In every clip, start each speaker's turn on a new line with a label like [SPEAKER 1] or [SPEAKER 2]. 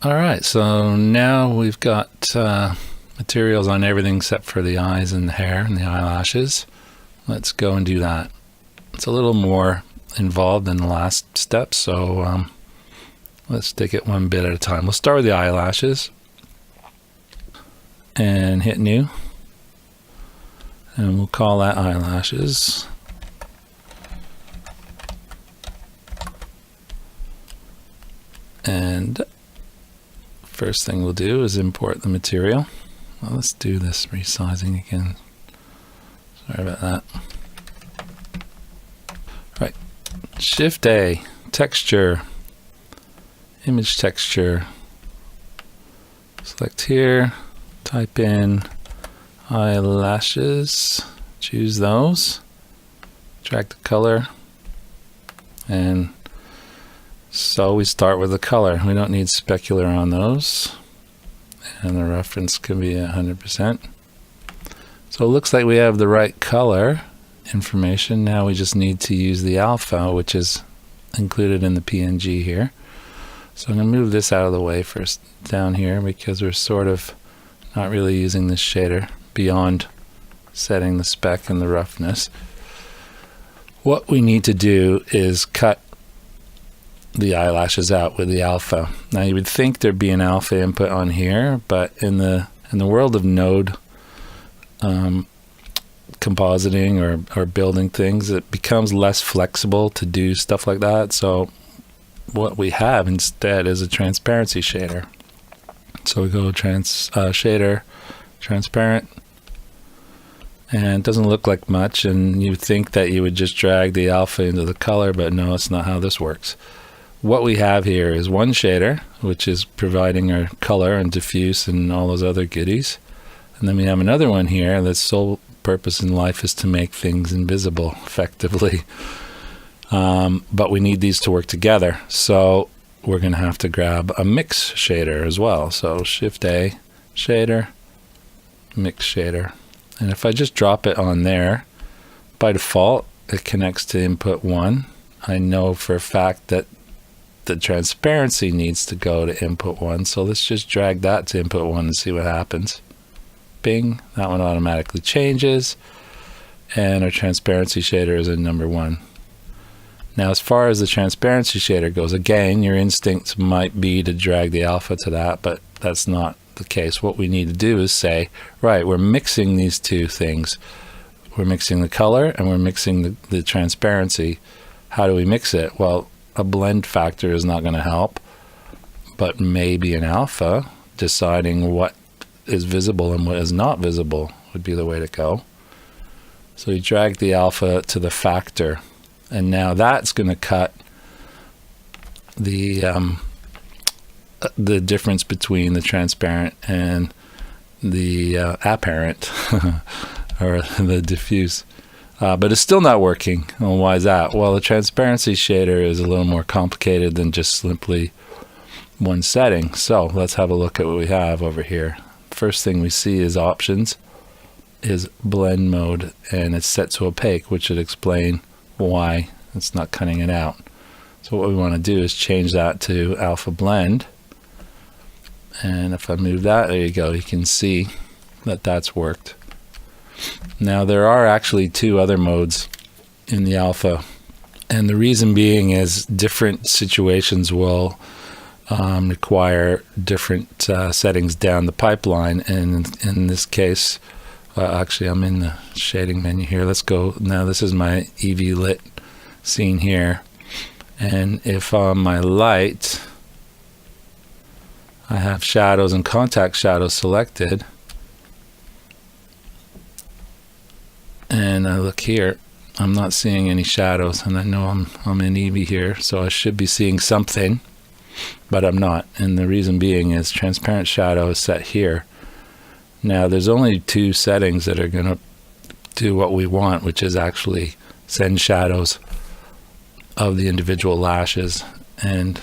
[SPEAKER 1] All right, so now we've got materials on everything except for the eyes and the hair and the eyelashes. Let's go and do that. It's a little more involved than the last step, so let's take it one bit at a time. We'll start with the eyelashes and hit new, and we'll call that eyelashes. And first thing we'll do is import the material. Well, let's do this resizing again. Sorry about that. Right, Shift A, texture, image texture. Select here, type in eyelashes, choose those, drag the color, and so we start with the color. We don't need specular on those, and the reference can be 100%. So it looks like we have the right color information. Now we just need to use the alpha, which is included in the PNG here. So I'm going to move this out of the way first down here, because we're sort of not really using this shader beyond setting the spec and the roughness. What we need to do is cut the eyelashes out with the alpha. Now you would think there'd be an alpha input on here, but in the world of node compositing or building things, it becomes less flexible to do stuff like that. So what we have instead is a transparency shader. So we go shader, transparent, and it doesn't look like much, and you think that you would just drag the alpha into the color, but no, it's not how this works. What we have here is one shader, which is providing our color and diffuse and all those other goodies. And then we have another one here that's sole purpose in life is to make things invisible effectively. But we need these to work together. So we're going to have to grab a mix shader as well. So Shift A, shader, mix shader. And if I just drop it on there, by default, it connects to input 1. I know for a fact that the transparency needs to go to input 1, so let's just drag that to input 1 and see what happens. Bing, that one automatically changes, and our transparency shader is in number 1. Now as far as the transparency shader goes, again, your instinct might be to drag the alpha to that, but that's not the case. What we need to do is say, right, we're mixing these two things. We're mixing the color and we're mixing the transparency. How do we mix it? Well, a blend factor is not going to help, but maybe an alpha deciding what is visible and what is not visible would be the way to go. So you drag the alpha to the factor, and now that's going to cut the difference between the transparent and the apparent or the diffuse. But it's still not working. Well, why is that? Well, the transparency shader is a little more complicated than just simply one setting. So let's have a look at what we have over here. First thing we see is options, is blend mode, and it's set to opaque, which should explain why it's not cutting it out. So what we want to do is change that to alpha blend. And if I move that, there you go. You can see that that's worked. Now there are actually two other modes in the alpha, and the reason being is different situations will require different settings down the pipeline, and in this case, actually I'm in the shading menu here. Let's go, now this is my EV lit scene here, and if on my light I have shadows and contact shadows selected, and I look here, I'm not seeing any shadows, and I know I'm in EV here, so I should be seeing something, but I'm not. And the reason being is transparent shadow is set here. Now there's only two settings that are going to do what we want, which is actually send shadows of the individual lashes, and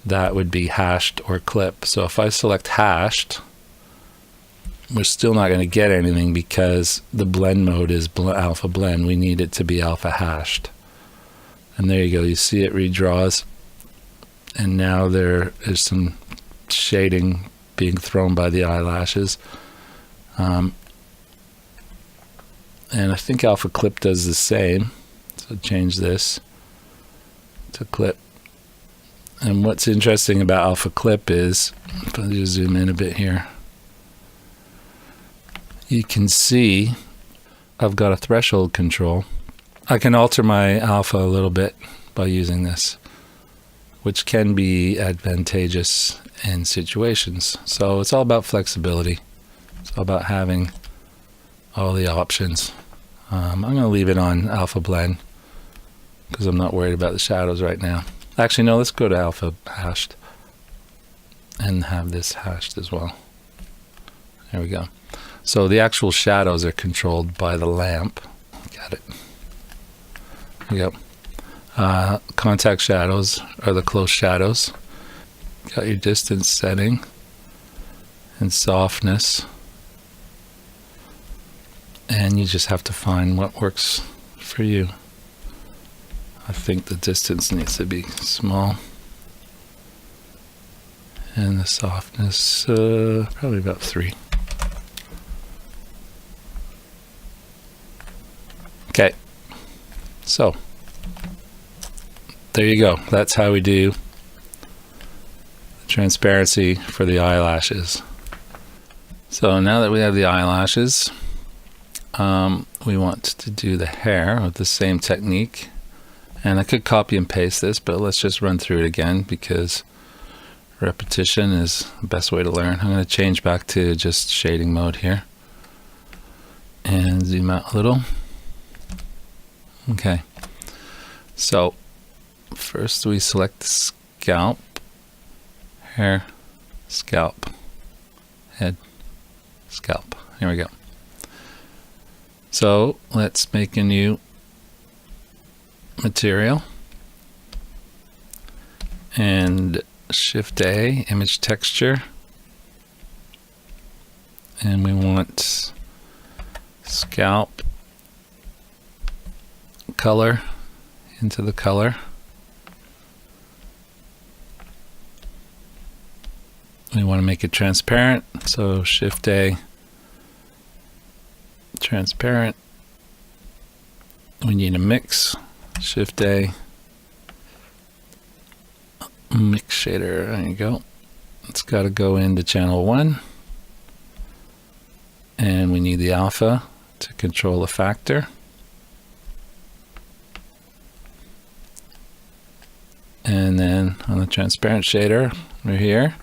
[SPEAKER 1] that would be hashed or clip. So if I select hashed, we're still not going to get anything because the blend mode is alpha blend. We need it to be alpha hashed. And there you go, you see it redraws, and now there is some shading being thrown by the eyelashes. And I think Alpha Clip does the same. So change this to Clip. And what's interesting about Alpha Clip is, if I just zoom in a bit here, you can see I've got a threshold control. I can alter my alpha a little bit by using this, which can be advantageous in situations. So it's all about flexibility. It's all about having all the options. I'm going to leave it on alpha blend because I'm not worried about the shadows right now. Actually, no, let's go to alpha hashed and have this hashed as well. There we go. So the actual shadows are controlled by the lamp. Got it. There we go. Contact shadows are the close shadows. Got your distance setting and softness. And you just have to find what works for you. I think the distance needs to be small. And the softness, probably about 3. Okay, so there you go. That's how we do transparency for the eyelashes. So now that we have the eyelashes, we want to do the hair with the same technique. And I could copy and paste this, but let's just run through it again because repetition is the best way to learn. I'm going to change back to just shading mode here and zoom out a little. Okay, so first we select scalp, hair, scalp, head, scalp. Here we go. So let's make a new material and Shift A, image texture, and we want scalp color into the color. We want to make it transparent, so Shift A, transparent. We need a mix, Shift A, mix shader. There you go. It's got to go into channel 1, and we need the alpha to control the factor. And then on the transparent shader right here,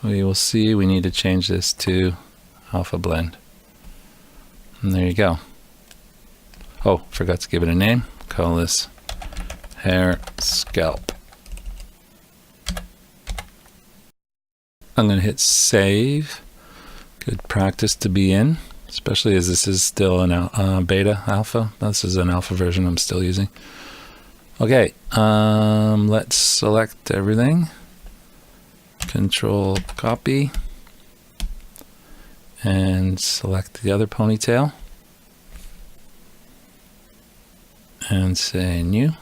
[SPEAKER 1] we will see we need to change this to alpha blend. And there you go. Oh, forgot to give it a name. Call this hair scalp. I'm going to hit save. Good practice to be in, especially as this is still an beta alpha. This is an alpha version I'm still using. Okay, let's select everything. Control copy and select the other ponytail and say new.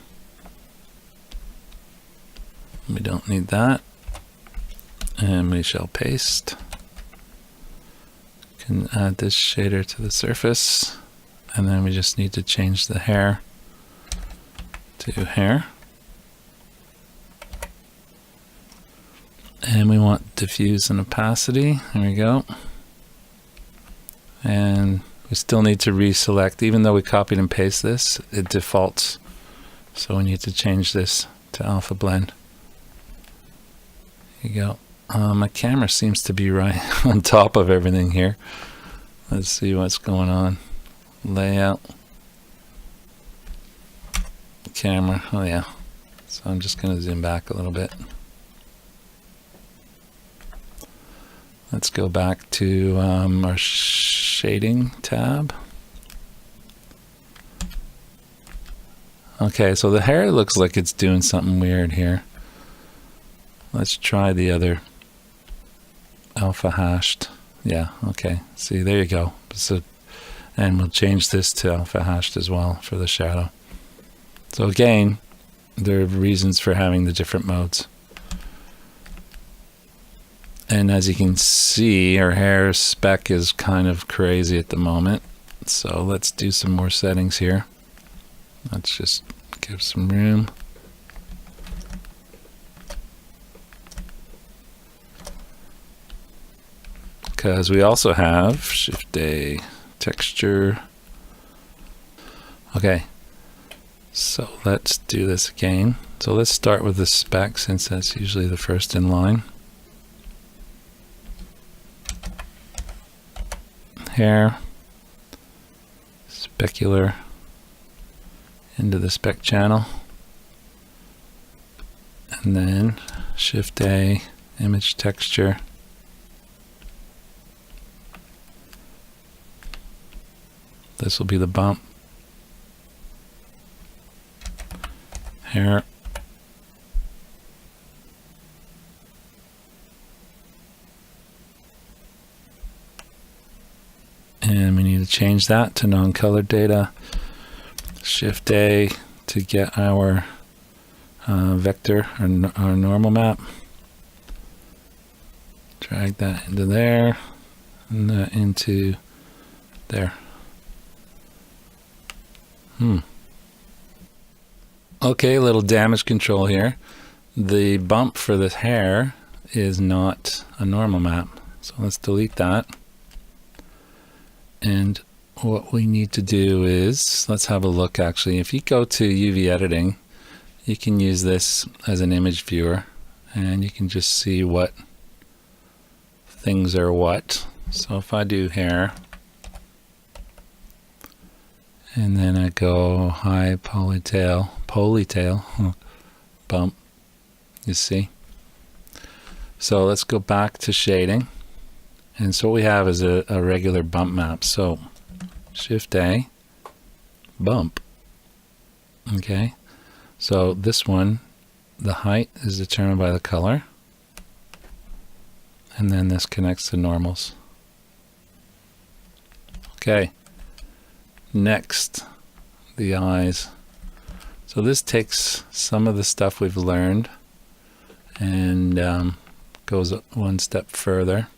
[SPEAKER 1] We don't need that, and we shall paste. Can add this shader to the surface, and then we just need to change the hair to hair. And we want diffuse and opacity. There we go. And we still need to reselect. Even though we copied and pasted this, it defaults. So we need to change this to alpha blend. There you go. My camera seems to be right on top of everything here. Let's see what's going on. Layout. Camera. Oh yeah. So I'm just going to zoom back a little bit. Let's go back to our shading tab. Okay, so the hair looks like it's doing something weird here. Let's try the other alpha hashed. Yeah, okay. See, there you go. So, and we'll change this to alpha hashed as well for the shadow. So again, there are reasons for having the different modes. And as you can see, her hair spec is kind of crazy at the moment. So let's do some more settings here. Let's just give some room. Because we also have Shift A texture. Okay, so let's do this again. So let's start with the spec, since that's usually the first in line. Hair, specular, into the spec channel, and then Shift A, image texture. This will be the bump. Hair. And we need to change that to non-colored data. Shift A to get our vector, our normal map. Drag that into there, and that into there. Okay, a little damage control here. The bump for this hair is not a normal map, so let's delete that. And what we need to do is, let's have a look actually. If you go to UV editing, you can use this as an image viewer, and you can just see what things are what. So if I do hair, and then I go high ponytail, bump, you see. So let's go back to shading. And so what we have is a regular bump map. So Shift A, bump. Okay. So this one, the height is determined by the color. And then this connects to normals. Okay. Next, the eyes. So this takes some of the stuff we've learned and goes one step further.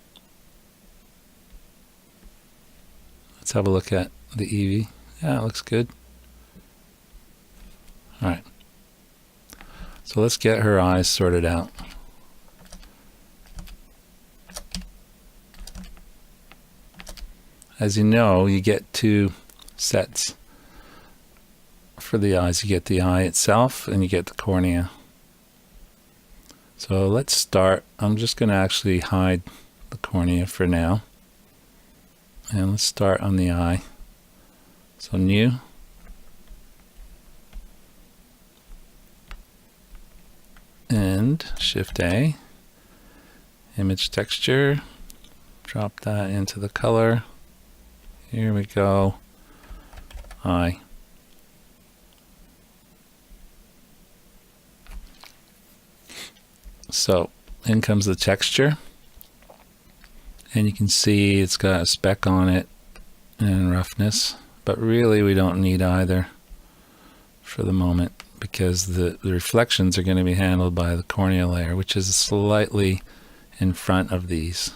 [SPEAKER 1] Let's have a look at the Eevee. Yeah, it looks good. All right. So let's get her eyes sorted out. As you know, you get two sets for the eyes. You get the eye itself and you get the cornea. So let's start. I'm just going to actually hide the cornea for now. And let's start on the eye. So new. And Shift A. Image texture. Drop that into the color. Here we go. Eye. So in comes the texture. And you can see it's got a speck on it and roughness, but really we don't need either for the moment, because the reflections are going to be handled by the cornea layer, which is slightly in front of these.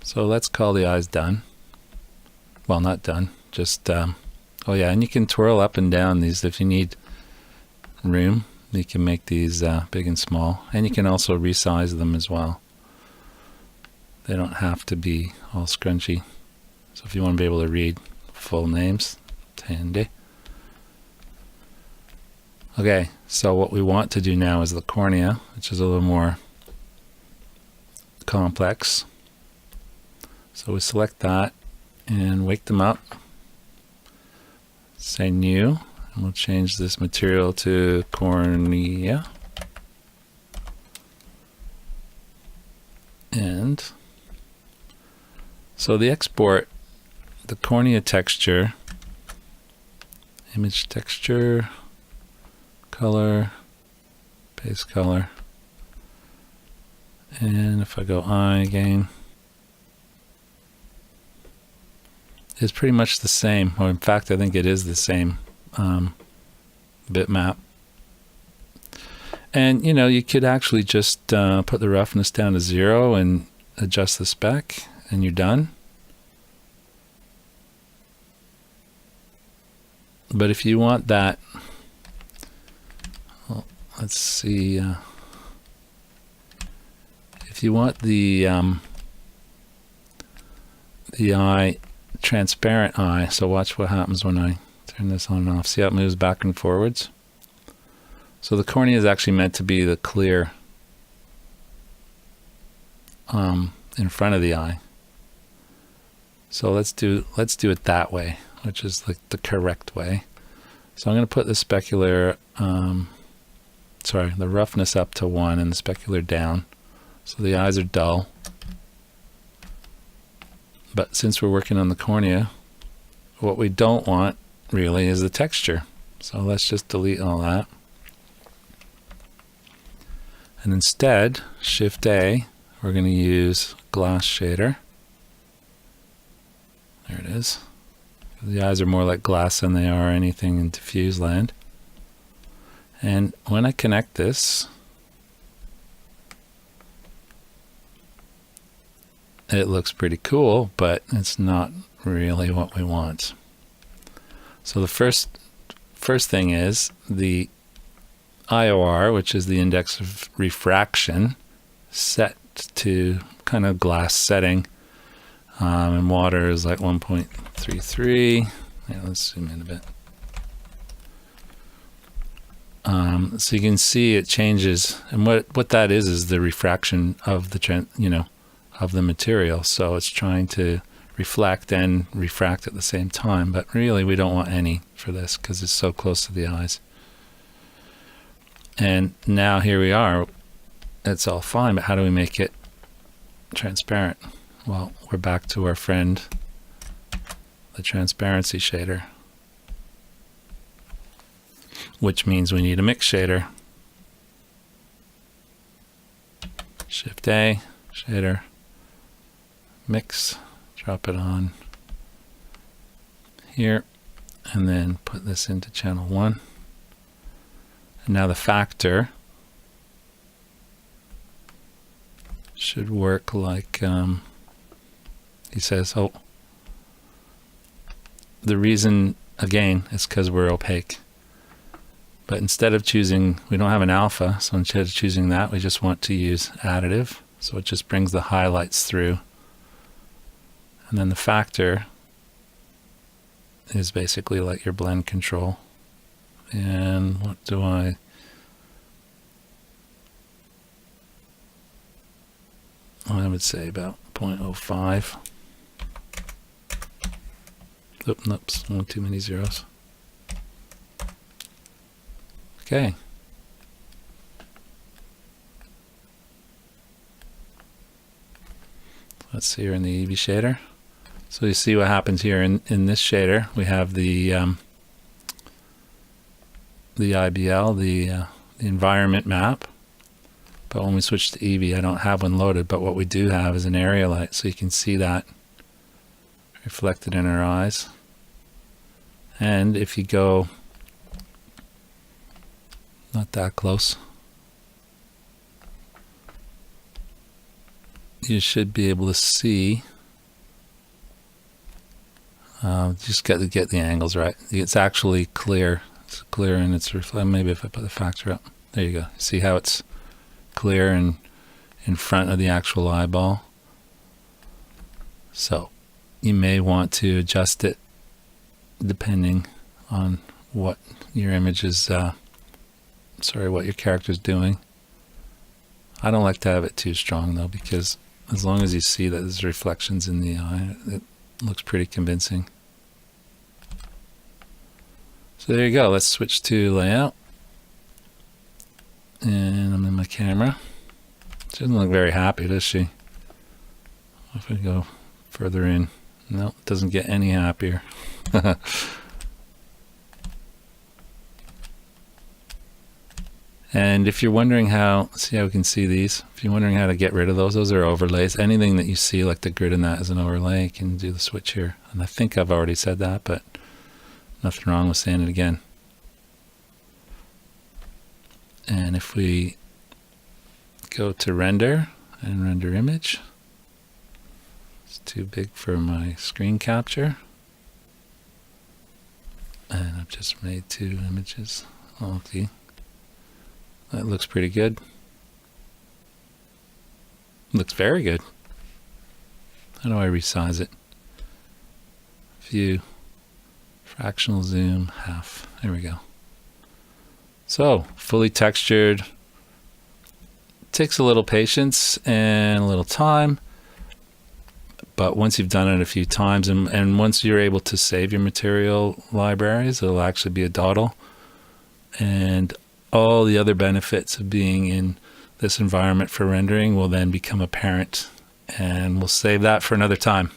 [SPEAKER 1] So let's call the eyes done. Well, not done, just, oh yeah, and you can twirl up and down these if you need room. You can make these big and small, and you can also resize them as well. They don't have to be all scrunchy. So if you want to be able to read full names, it's handy. Okay, so what we want to do now is the cornea, which is a little more complex. So we select that and wake them up. Say new, and we'll change this material to cornea. And so the export, the cornea texture, image texture, color, paste color, and if I go eye again, it's pretty much the same. Or in fact, I think it is the same bitmap. And, you know, you could actually just put the roughness down to 0 and adjust the spec, and you're done. But if you want that, well, let's see, if you want the eye, transparent eye, so watch what happens when I turn this on and off. See how it moves back and forwards? So the cornea is actually meant to be the clear in front of the eye. So let's do it that way, which is like the correct way. So I'm going to put the specular, the roughness up to 1 and the specular down. So the eyes are dull. But since we're working on the cornea, what we don't want really is the texture. So let's just delete all that. And instead, Shift A, we're going to use glass shader. There it is. The eyes are more like glass than they are anything in diffuse land. And when I connect this, it looks pretty cool, but it's not really what we want. So the first thing is the IOR, which is the index of refraction, set to kind of glass setting, and water is like 1.33. Yeah, let's zoom in a bit. So you can see it changes, and what that is the refraction of the of the material. So it's trying to reflect and refract at the same time, but really we don't want any for this because it's so close to the eyes. And now here we are, it's all fine, but how do we make it transparent? Well, we're back to our friend, the transparency shader, which means we need a mix shader. Shift A, shader, mix, drop it on here, and then put this into channel 1. And now the factor should work like he says. Oh, the reason again is because we're opaque. But instead of choosing, we don't have an alpha, so instead of choosing that, we just want to use additive. So it just brings the highlights through. And then the factor is basically like your blend control. And what do I would say about 0.05. Oops, one too many zeros. Okay. Let's see here in the EV shader. So you see what happens here in this shader. We have the IBL, the environment map. But when we switch to EV, I don't have one loaded, but what we do have is an area light, so you can see that reflected in our eyes. And if you go not that close, you should be able to see. Just got to get the angles right. It's actually clear. It's clear and it's reflected. Maybe if I put the factor up. There you go. See how it's clear and in front of the actual eyeball. So you may want to adjust it depending on what your image is, what your character's doing. I don't like to have it too strong though, because as long as you see that there's reflections in the eye, it looks pretty convincing. So there you go. Let's switch to layout. And I'm in my camera. She doesn't look very happy, does she? If we go further in, nope, doesn't get any happier. And if you're wondering how, see how we can see these? If you're wondering how to get rid of those are overlays. Anything that you see, like the grid in that, is an overlay. You can do the switch here. And I think I've already said that, but nothing wrong with saying it again. And if we go to render and render image, it's too big for my screen capture. And I've just made 2 images. Okay. That looks pretty good. Looks very good. How do I resize it? View, fractional zoom, half. There we go. So, fully textured. Takes a little patience and a little time. But once you've done it a few times, and once you're able to save your material libraries, it'll actually be a dawdle. And all the other benefits of being in this environment for rendering will then become apparent. And we'll save that for another time.